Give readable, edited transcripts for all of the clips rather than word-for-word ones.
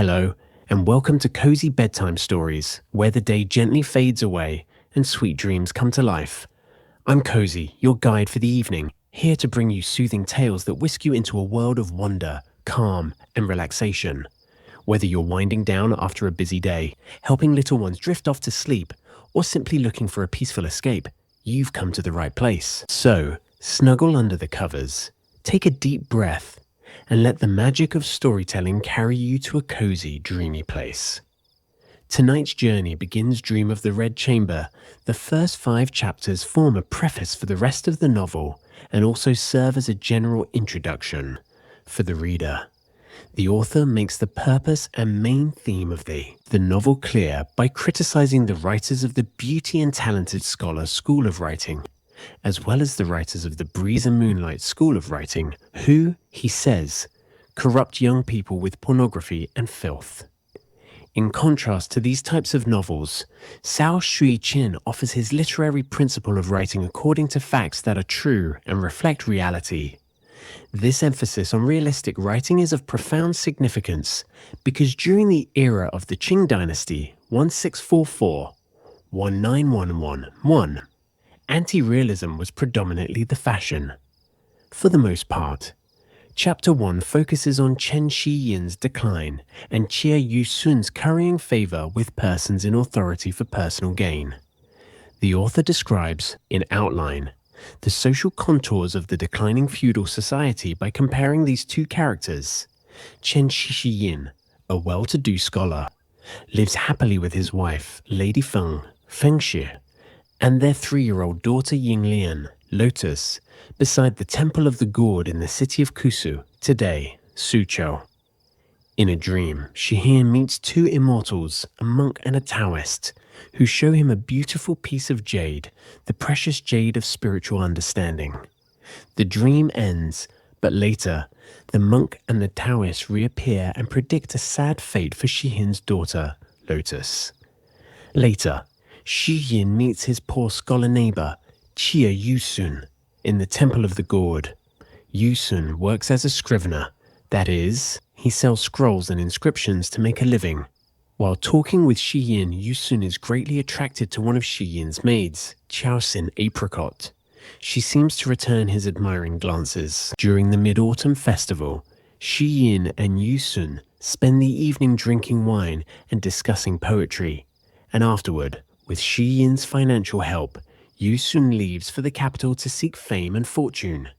Hello, and welcome to Cozy Bedtime Stories, where the day gently fades away and sweet dreams come to life. I'm Cozy, your guide for the evening, here to bring you soothing tales that whisk you into a world of wonder, calm, and relaxation. Whether you're winding down after a busy day, helping little ones drift off to sleep, or simply looking for a peaceful escape, you've come to the right place. So, snuggle under the covers, take a deep breath, and let the magic of storytelling carry you to a cozy, dreamy place. Tonight's journey begins Dream of the Red Chamber. The first 5 chapters form a preface for the rest of the novel and also serve as a general introduction for the reader. The author makes the purpose and main theme of the novel clear by criticizing the writers of the Beauty and Talented Scholar School of Writing, as well as the writers of the Breeze and Moonlight School of Writing, who, he says, corrupt young people with pornography and filth. In contrast to these types of novels, Cao Shui-Chin offers his literary principle of writing according to facts that are true and reflect reality. This emphasis on realistic writing is of profound significance because during the era of the Qing dynasty, 1644-1911, anti-realism was predominantly the fashion. For the most part, Chapter 1 focuses on Chen Shiyin's decline and Chia Yu-sun's currying favor with persons in authority for personal gain. The author describes, in outline, the social contours of the declining feudal society by comparing these two characters. Chen Shiyin, a well-to-do scholar, lives happily with his wife, Lady Feng Shi, and their 3-year-old daughter Yinglian, Lotus, beside the Temple of the Gourd in the city of Kusu, today, Suzhou. In a dream, Shihin meets 2 immortals, a monk and a Taoist, who show him a beautiful piece of jade, the precious jade of spiritual understanding. The dream ends, but later, the monk and the Taoist reappear and predict a sad fate for Shihin's daughter, Lotus. Later, Shiyin meets his poor scholar neighbor, Chia Yu-sun, in the Temple of the Gourd. Yu-sun works as a scrivener, that is, he sells scrolls and inscriptions to make a living. While talking with Shiyin, Yu-sun is greatly attracted to one of Shiyin's maids, Qiaoxin Apricot. She seems to return his admiring glances. During the Mid-Autumn Festival, Shiyin and Yu-sun spend the evening drinking wine and discussing poetry, and afterward, with Shiyin's financial help, Yu-sun leaves for the capital to seek fame and fortune.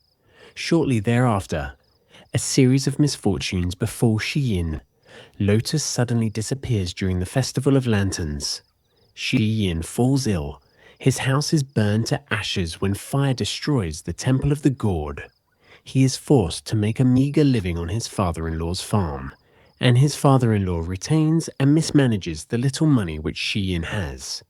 Shortly thereafter, a series of misfortunes befall Shiyin. Lotus suddenly disappears during the Festival of Lanterns. Shiyin falls ill. His house is burned to ashes when fire destroys the Temple of the Gourd. He is forced to make a meager living on his father-in-law's farm, and his father-in-law retains and mismanages the little money which Shiyin has.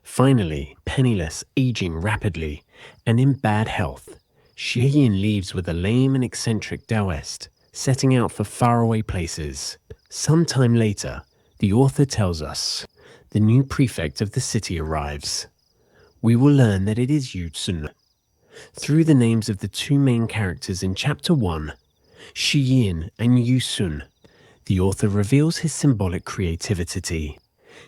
Finally, penniless, aging rapidly, and in bad health, Shiyin leaves with a lame and eccentric Taoist, setting out for faraway places. Sometime later, the author tells us, the new prefect of the city arrives. We will learn that it is Yu-sun. Through the names of the 2 main characters in Chapter 1, Shiyin and Yu-sun, the author reveals his symbolic creativity.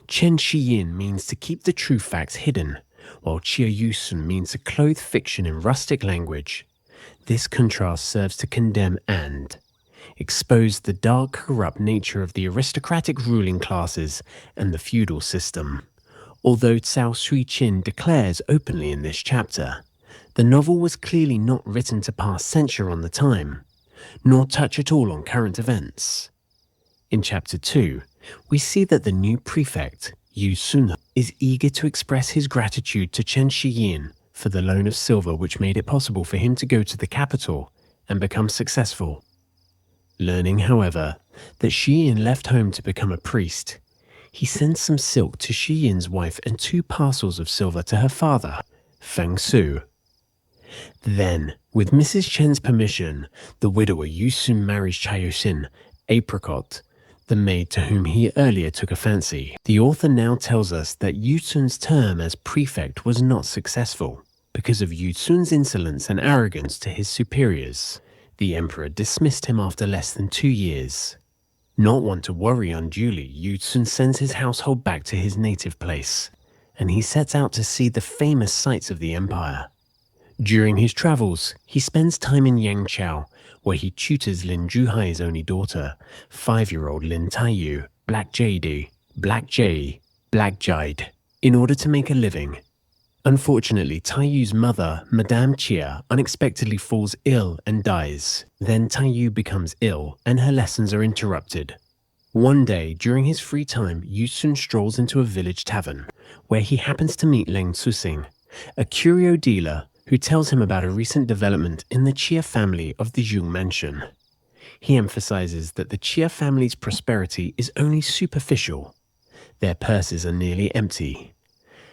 Chen Shiyin means to keep the true facts hidden, while Chia Yu-sun means to clothe fiction in rustic language. This contrast serves to condemn and expose the dark, corrupt nature of the aristocratic ruling classes and the feudal system. Although Cao Shui-Chin declares openly in this chapter, the novel was clearly not written to pass censure on the time, nor touch at all on current events. In Chapter 2, we see that the new prefect, Yu-sun, is eager to express his gratitude to Chen Shiyin for the loan of silver which made it possible for him to go to the capital and become successful. Learning, however, that Shiyin left home to become a priest, he sends some silk to Shiyin's wife and 2 parcels of silver to her father, Feng Su. Then, with Mrs. Chen's permission, the widower Yu-sun marries Qiaoxin Apricot, the maid to whom he earlier took a fancy. The author now tells us that Yu-sun's term as prefect was not successful because of Yu-sun's insolence and arrogance to his superiors. The emperor dismissed him after less than 2 years. Not one to worry unduly, Yutsun sends his household back to his native place, and he sets out to see the famous sights of the empire. During his travels, he spends time in Yangqiao, where he tutors Lin Zhuhai's only daughter, 5-year-old Lin Taiyu, Black Jade, in order to make a living. Unfortunately, Taiyu's mother, Madame Chia, unexpectedly falls ill and dies. Then Taiyu becomes ill, and her lessons are interrupted. One day, during his free time, Yutsun strolls into a village tavern, where he happens to meet Leng Susing, a curio dealer who tells him about a recent development in the Chia family of the Jung mansion. He emphasizes that the Chia family's prosperity is only superficial. Their purses are nearly empty.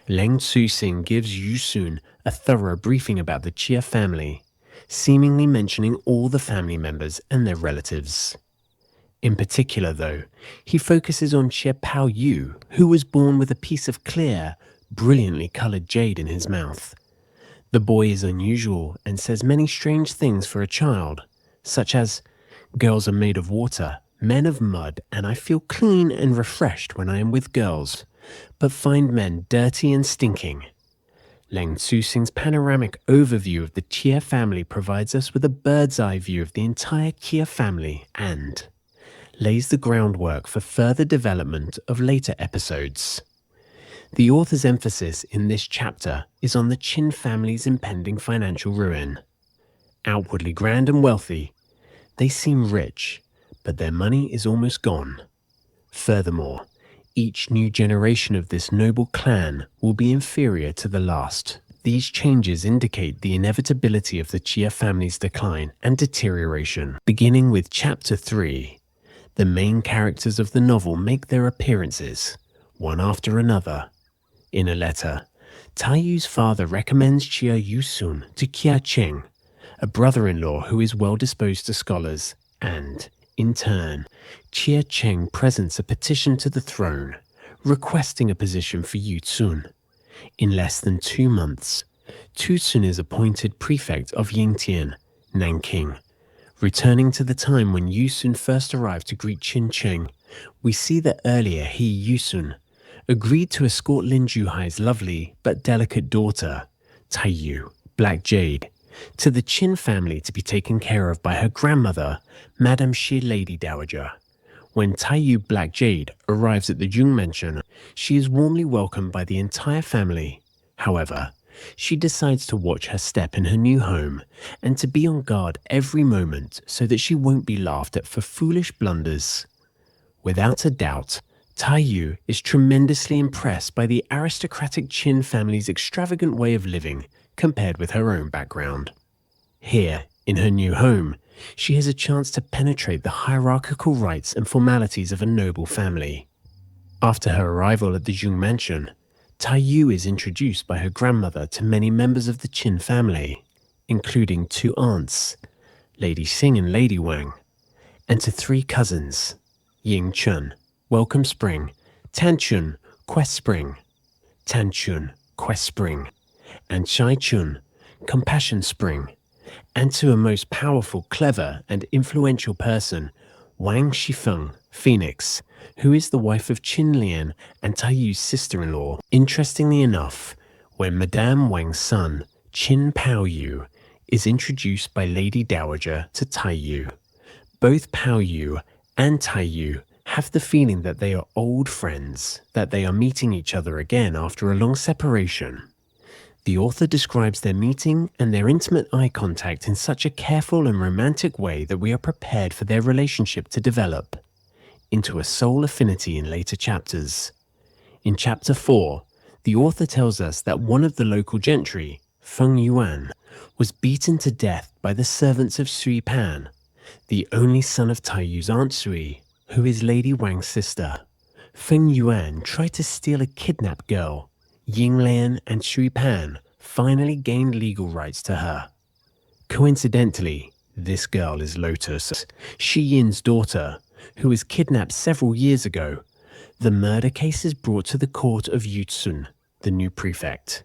Leng Susing gives Yutsun a thorough briefing about the Chia family, seemingly mentioning all the family members and their relatives. In particular, though, he focuses on Chia Pao Yu, who was born with a piece of clear, brilliantly colored jade in his mouth. The boy is unusual and says many strange things for a child, such as, "Girls are made of water, men of mud, and I feel clean and refreshed when I am with girls, but find men dirty and stinking." Leng Susing's panoramic overview of the Chia family provides us with a bird's eye view of the entire Chia family and lays the groundwork for further development of later episodes. The author's emphasis in this chapter is on the Qin family's impending financial ruin. Outwardly grand and wealthy, they seem rich, but their money is almost gone. Furthermore, each new generation of this noble clan will be inferior to the last. These changes indicate the inevitability of the Chia family's decline and deterioration. Beginning with Chapter 3, the main characters of the novel make their appearances, one after another. In a letter, Taiyu's father recommends Chia Yusun to Kia Cheng, a brother-in-law who is well disposed to scholars, and, in turn, Chia Cheng presents a petition to the throne, requesting a position for Yutsun. In less than 2 months, Tutsun is appointed prefect of Yingtian, Nanking. Returning to the time when Yutsun first arrived to greet Qin Cheng, we see that earlier he, Yutsun, agreed to escort Lin Zhuhai's lovely but delicate daughter, Taiyu, Black Jade, to the Qin family to be taken care of by her grandmother, Madame Shi Lady Dowager. When Taiyu Black Jade arrives at the Jung mansion, she is warmly welcomed by the entire family. However, she decides to watch her step in her new home and to be on guard every moment so that she won't be laughed at for foolish blunders. Without a doubt, Taiyu is tremendously impressed by the aristocratic Qin family's extravagant way of living compared with her own background. Here, in her new home, she has a chance to penetrate the hierarchical rites and formalities of a noble family. After her arrival at the Jung mansion, Taiyu is introduced by her grandmother to many members of the Qin family, including 2 aunts, Lady Xing and Lady Wang, and to 3 cousins, Ying Chun, Welcome Spring, Tanchun, Quest Spring, and Shai Chun, Compassion Spring, and to a most powerful, clever, and influential person, Wang Shifeng, Phoenix, who is the wife of Qin Lian and Taiyu's sister-in-law. Interestingly enough, when Madame Wang's son, Qin Pao Yu, is introduced by Lady Dowager to Taiyu, both Pao Yu and Taiyu have the feeling that they are old friends, that they are meeting each other again after a long separation. The author describes their meeting and their intimate eye contact in such a careful and romantic way that we are prepared for their relationship to develop into a soul affinity in later chapters. In Chapter 4, the author tells us that one of the local gentry, Feng Yuan, was beaten to death by the servants of Sui Pan, the only son of Taiyu's Aunt Sui, who is Lady Wang's sister. Feng Yuan tried to steal a kidnapped girl. Ying Lian and Shui Pan finally gained legal rights to her. Coincidentally, this girl is Lotus, Shi Yin's daughter, who was kidnapped several years ago. The murder case is brought to the court of Yutsun, the new prefect.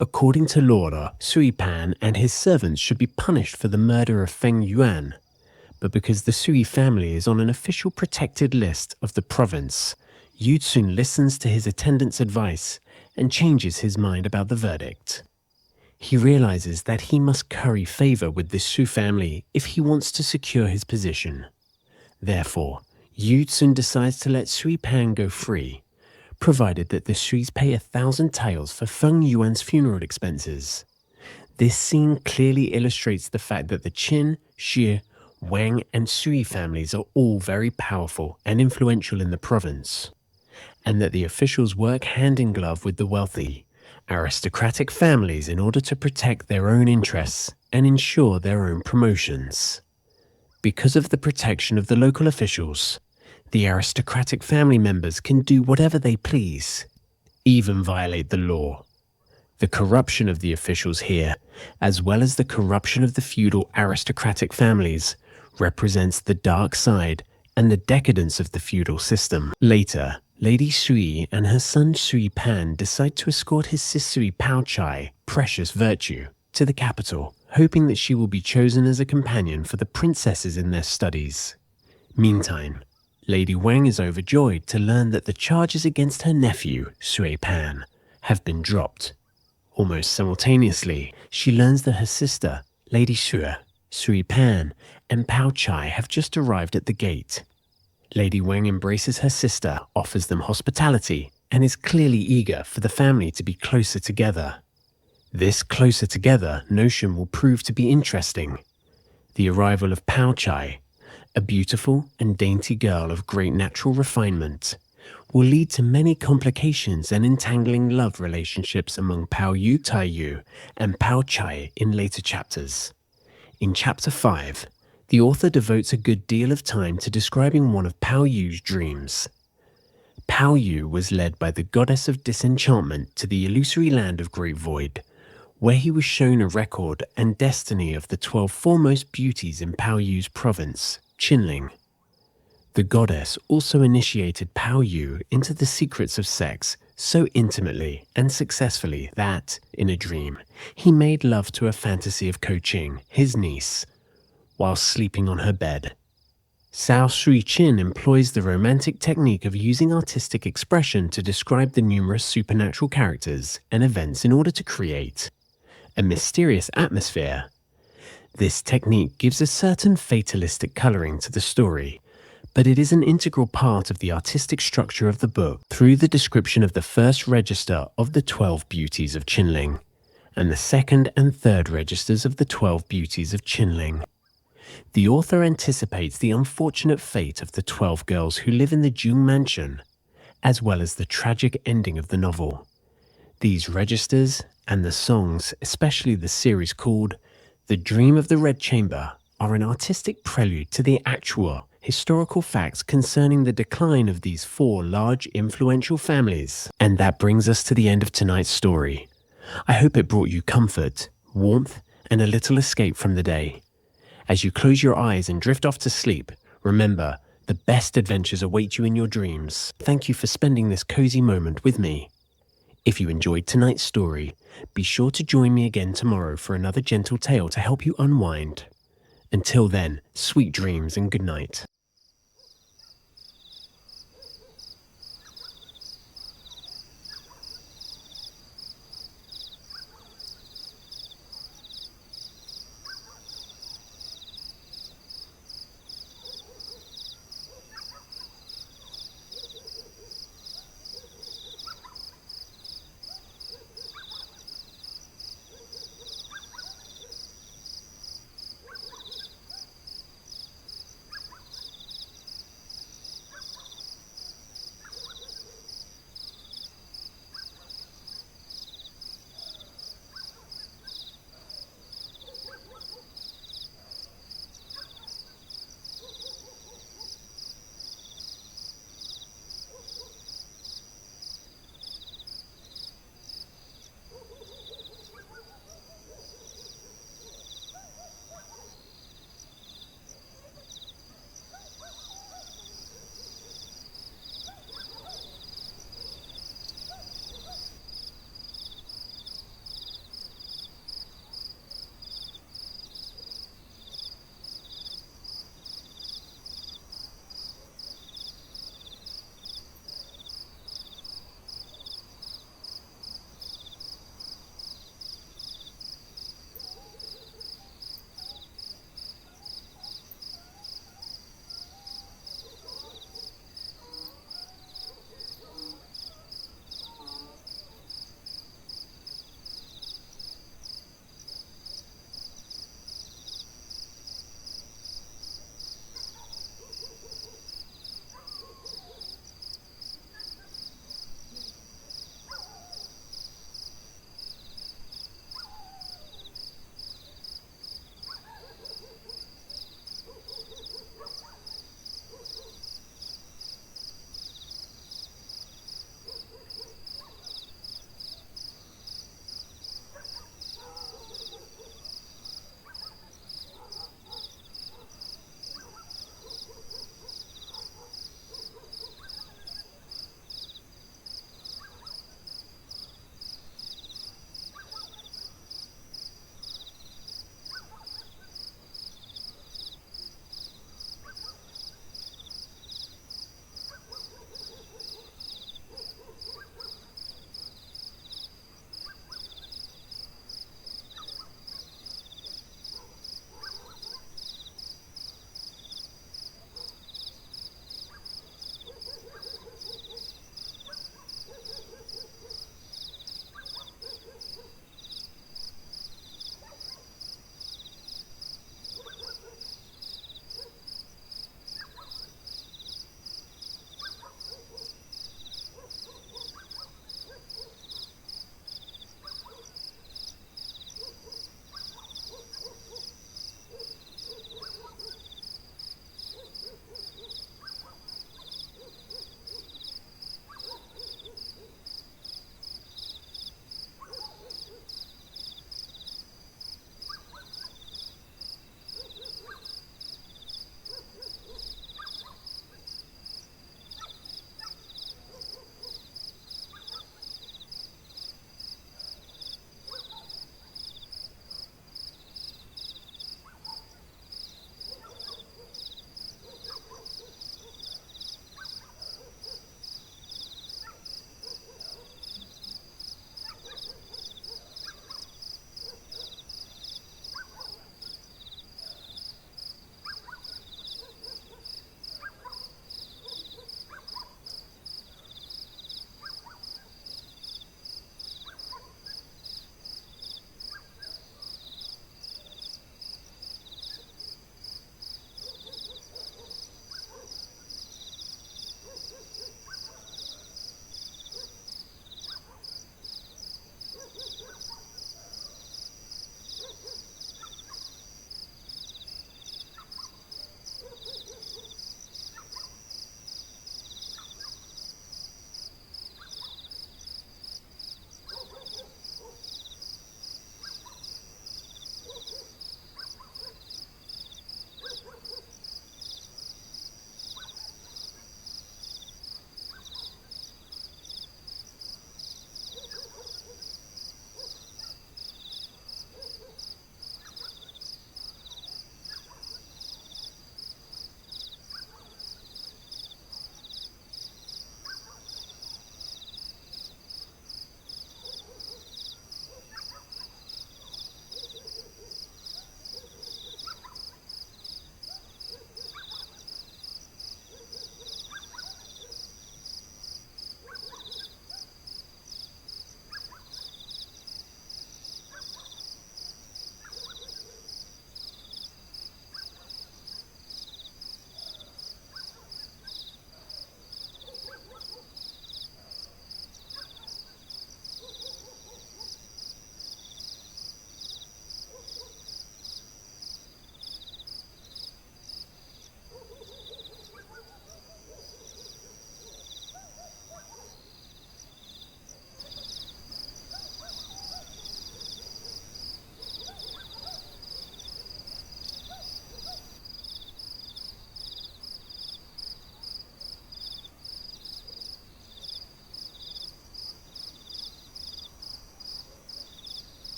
According to law, Sui Pan and his servants should be punished for the murder of Feng Yuan, But because the Sui family is on an official protected list of the province, Yutsun listens to his attendant's advice and changes his mind about the verdict. He realizes that he must curry favor with the Su family if he wants to secure his position. Therefore, Yutsun decides to let Sui Pan go free, provided that the Suis pay 1,000 taels for Feng Yuan's funeral expenses. This scene clearly illustrates the fact that the Qin, Xie, Wang, and Sui families are all very powerful and influential in the province, and that the officials work hand in glove with the wealthy, aristocratic families in order to protect their own interests and ensure their own promotions. Because of the protection of the local officials, the aristocratic family members can do whatever they please, even violate the law. The corruption of the officials here, as well as the corruption of the feudal aristocratic families, represents the dark side and the decadence of the feudal system. Later, Lady Sui and her son Sui Pan decide to escort his sister Pao Chai, Precious Virtue, to the capital, hoping that she will be chosen as a companion for the princesses in their studies. Meantime, Lady Wang is overjoyed to learn that the charges against her nephew, Sui Pan, have been dropped. Almost simultaneously, she learns that her sister, Lady Sue, Sui Pan, and Pao Chai have just arrived at the gate. Lady Wang embraces her sister, offers them hospitality, and is clearly eager for the family to be closer together. This closer together notion will prove to be interesting. The arrival of Pao Chai, a beautiful and dainty girl of great natural refinement, will lead to many complications and entangling love relationships among Pao Yu Tai Yu and Pao Chai in later chapters. In Chapter 5, the author devotes a good deal of time to describing one of Pao Yu's dreams. Pao Yu was led by the goddess of disenchantment to the illusory land of Great Void, where he was shown a record and destiny of the 12 foremost beauties in Pao Yu's province, Qinling. The goddess also initiated Pao Yu into the secrets of sex so intimately and successfully that, in a dream, he made love to a fantasy of Ko Qing, his niece, while sleeping on her bed. Cao Shui Qin employs the romantic technique of using artistic expression to describe the numerous supernatural characters and events in order to create a mysterious atmosphere. This technique gives a certain fatalistic coloring to the story, but it is an integral part of the artistic structure of the book through the description of the first register of the 12 beauties of Qinling, and the second and third registers of the 12 beauties of Qinling. The author anticipates the unfortunate fate of the 12 girls who live in the Jung Mansion, as well as the tragic ending of the novel. These registers and the songs, especially the series called The Dream of the Red Chamber, are an artistic prelude to the actual historical facts concerning the decline of these 4 large influential families. And that brings us to the end of tonight's story. I hope it brought you comfort, warmth, and a little escape from the day. As you close your eyes and drift off to sleep, remember, the best adventures await you in your dreams. Thank you for spending this cozy moment with me. If you enjoyed tonight's story, be sure to join me again tomorrow for another gentle tale to help you unwind. Until then, sweet dreams and good night.